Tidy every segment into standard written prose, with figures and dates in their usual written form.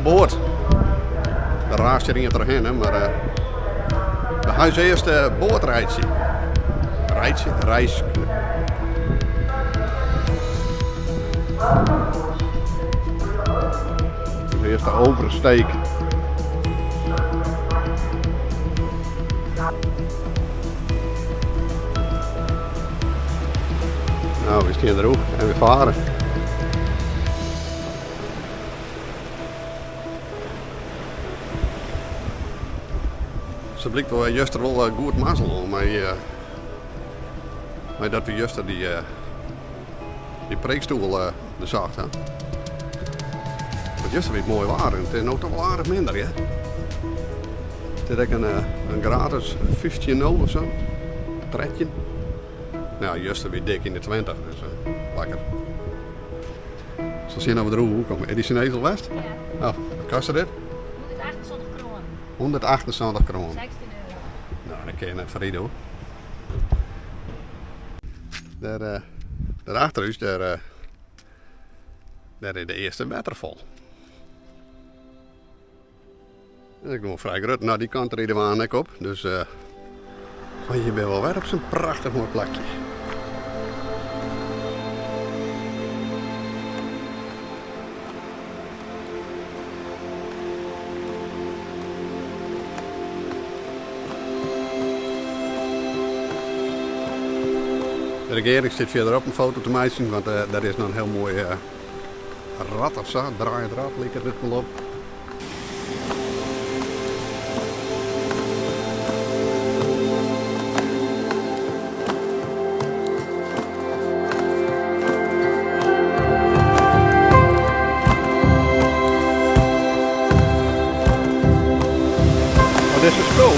zo'n boot. Daar raast je er doorheen, hè, maar we gaan ze eerst bootrijtje. Reis. Eerst de oversteek. Nou, we staan erop en we varen. Ze blijkt wel juist er wel goed mazzel om, maar dat we juist die preekstoel de zacht hè. Want juist weer mooi waren. Het is ook toch wel aardig minder, hè? Het is een gratis 15 of zo. Tredje. Nou, juist weer dik in de 20, dus lekker. Zo zien we er hoe komen. Is die Chinees al West? Ja. Oh, wat kost dit? 178 kroon. 178 kroon. 16 euro. Nou, dat kun je net voor hoor. Daarachter is daar is de eerste waterval. Ik doe vrij groot. Nou, die kant reden we aan op. Dus, maar je bent wel weer op zo'n prachtig mooi plakje. De regering zit verderop een foto te maken, want daar is nog een heel mooi rad of zo, draaiend rad, lijkt het wel op.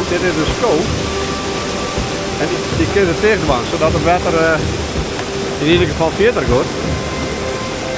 Dit is een school. En die kun je tegenbaan, zodat het water in ieder geval verder gaat.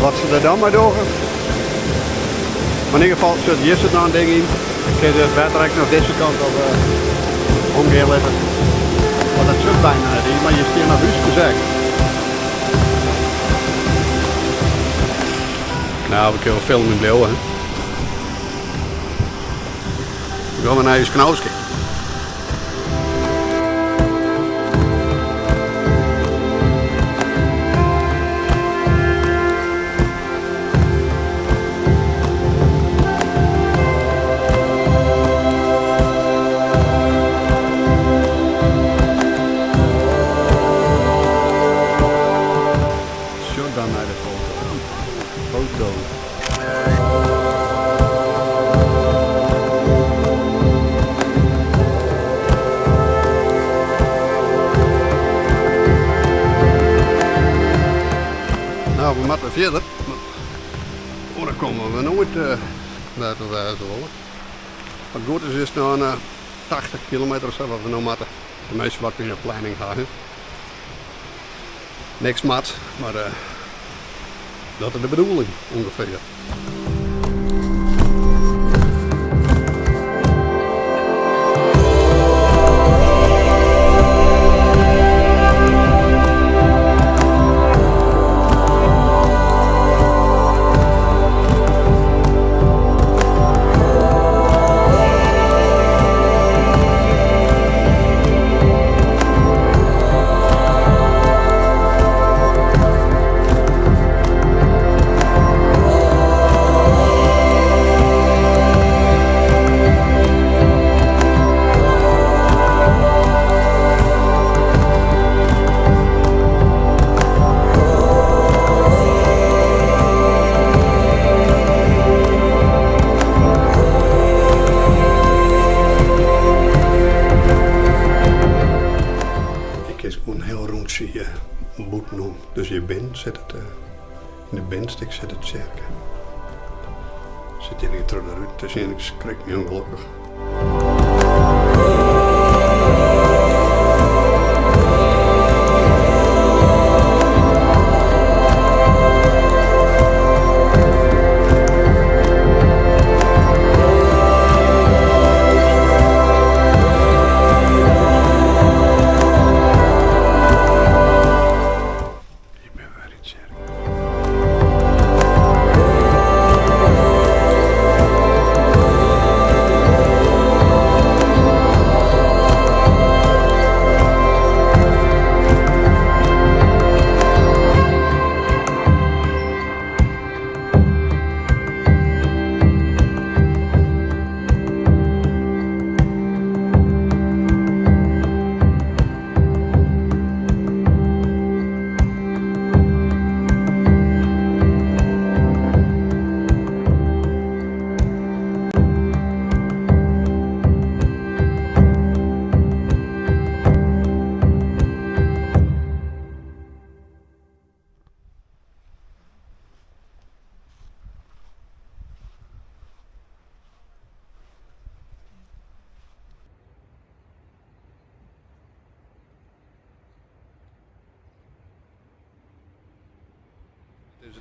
Wat ze er dan maar doen. Maar in ieder geval zit hier zit nou een ding in. Dan kun je het water eigenlijk naar deze kant op omgeven letten. Want dat zit bijna niet, maar je stiert naar huis gezegd. Nou, we kunnen filmen in blauw, hè. Dan gaan we naar je knauwske. Dan naar de foto. Nou, we moeten verder. Maar dan komen we nooit naar de wijze willen. Wat goed is nou 80 kilometer of zo wat we nou moeten. De meeste wat we in de planning gaan. Niks mat, maar dat is de bedoeling ongeveer. Dus je bent zet het in de bindstik zit het cirkel. Zit je niet terug naar uit, dus ik schrik me ongelukkig.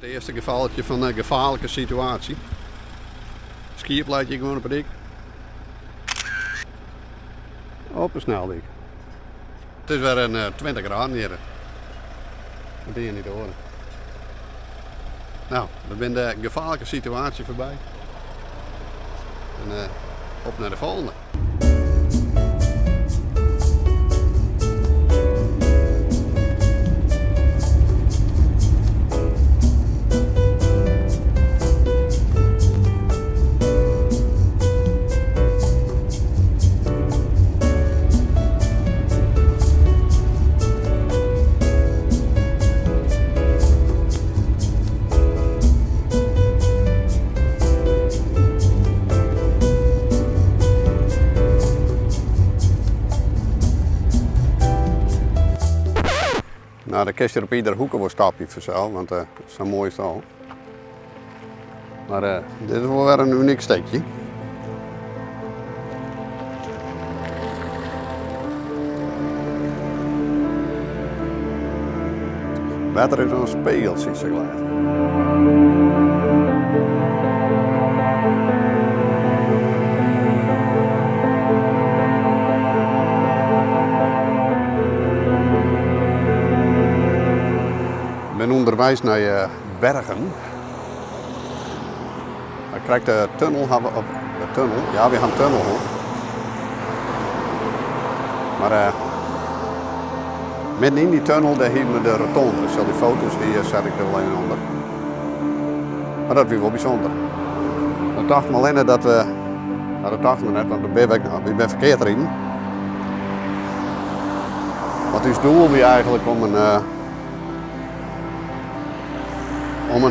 Het eerste gevalletje van een gevaarlijke situatie. Skip laat je gewoon op het dik. Op een sneldik. Het is weer een 20 graden hier. Dat ben je niet te horen. Nou, we zijn de gevaarlijke situatie voorbij. En op naar de volgende. Nou, dan kies je op iedere hoek een stapje voor zo, want dat is zo mooi zo. Maar dit is wel weer een uniek steekje. Beter is dan een spiegel, zie je gelijk. Ik ben onderwijs naar Bergen. Dan krijgt de tunnel, ja, we gaan een tunnel hoor. Maar midden in die tunnel daar hebben we de rotonde, dus al die foto's die zet ik er alleen onder. Maar dat is wel bijzonder. Dan dacht me alleen dat we, nou dat dachten we net, want dan ben ik verkeerd erin. Wat is het doel weer eigenlijk om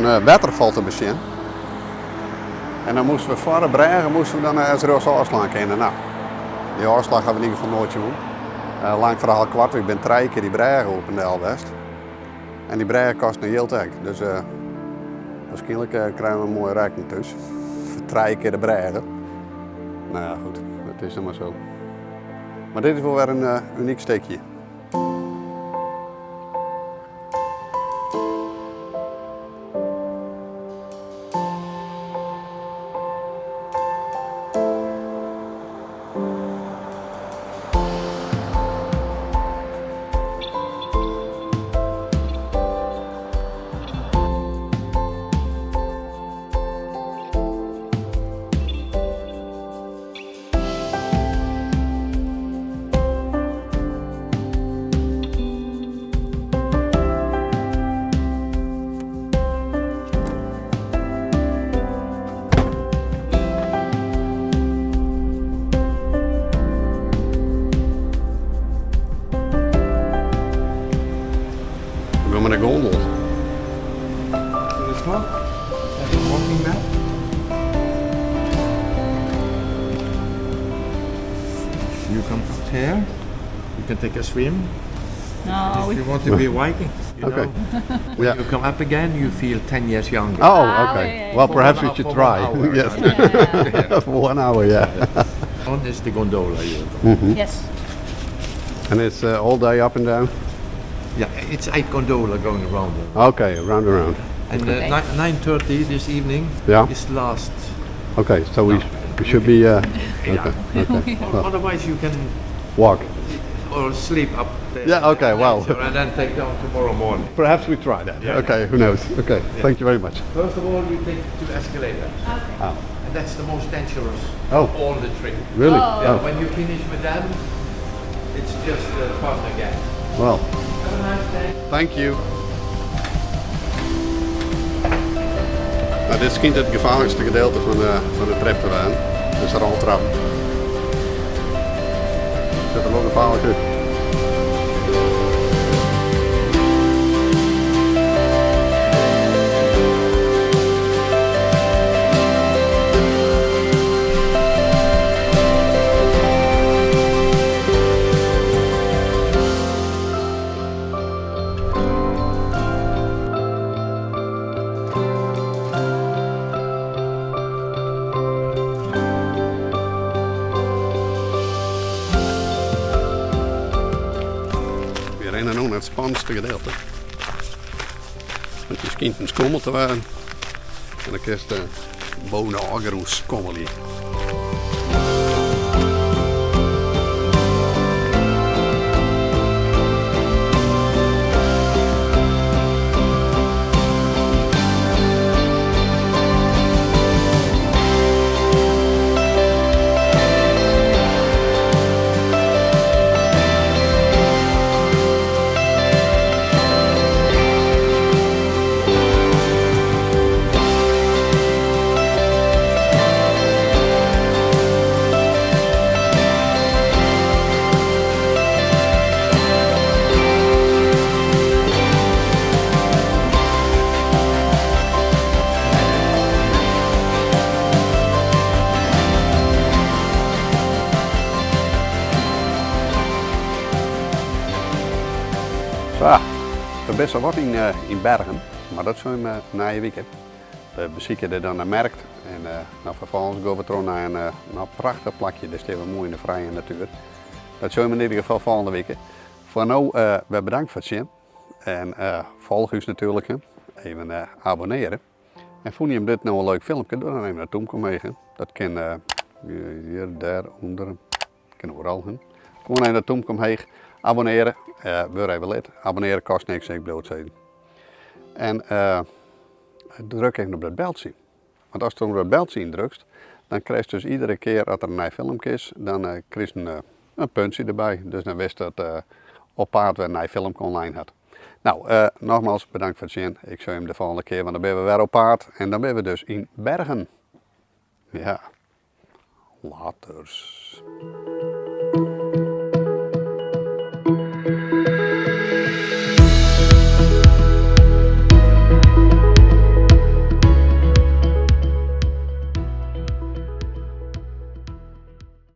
een waterval te bezien. En dan moesten we voor de bregen dan een afslag kennen. Nou, die afslag hebben we in ieder geval nooit doen. Lang verhaal kwart, ik ben 3 keer die bregen op in de Elwest. En die bregen kosten een heel tijd. Dus waarschijnlijk krijgen we een mooie rekening dus. Voor 3 keer de bregen. Nou ja, goed, dat is helemaal zo. Maar dit is wel weer een uniek steekje. Met een gondel. This one? That's a walking map. You come out here. You can take a swim. No, If you want to be a Viking, you Okay. know. When Yeah. you come up again, you feel 10 years younger. Oh, okay. yeah. Well, perhaps we For should 1 try. hour. Yes. Yeah. For 1 hour, yeah. One is the gondola here. Yes. And it's all day up and down? Yeah, it's 8 gondola going around there. Okay, round and round. And Okay. 9:30 this evening Yeah. is last. Okay, so we should be, okay, okay. Well, Otherwise you can walk. or sleep up there. Yeah, okay, well. And then take down tomorrow morning. Perhaps we try that. Yeah. Okay, who knows? Okay, thank you very much. First of all, you take 2 escalators. Oh, And that's the most dangerous Oh. of all the trip. really? Oh. Yeah, Oh, when you finish with them, it's just fun again. well, Have a nice day. thank you. Nou, dit schijnt het gevaarlijkste gedeelte van de trip te zijn. Dus de roltrap. Zit er nog gevaarlijk uit. Het spannendste gedeelte. Want je schijnt een skommel te worden. En dan krijg je bonen ageroes skommelie. Zo, er best wel wat in Bergen, maar dat zijn we na je weekend. We bezieken er dan een markt en nou, vervolgens gaan we terug naar een prachtig plakje. Dus dat is mooi in de vrije natuur. Dat zijn we in ieder geval volgende week. Voor nu, we bedankt voor het zien. En volg ons natuurlijk. Even abonneren. En vond je hem dit nou een leuk filmpje, doe dan even naar Tomko mee. Dat kan hier, daar, onder. Kan overal. Kom even naar Tomko heen. Abonneren. Word even lid. Abonneren kost niks, ik bedoel het zeggen. En druk even op dat beltje. Want als je op dat beltje indrukt, dan krijg je dus iedere keer als er een nieuw filmpje is, dan krijg je een puntje erbij. Dus dan wist je dat op paard weer een nieuw filmpje online had. Nou, nogmaals bedankt voor het zien. Ik zie hem de volgende keer, want dan ben we weer op paard. En dan ben we dus in Bergen. Ja, laters.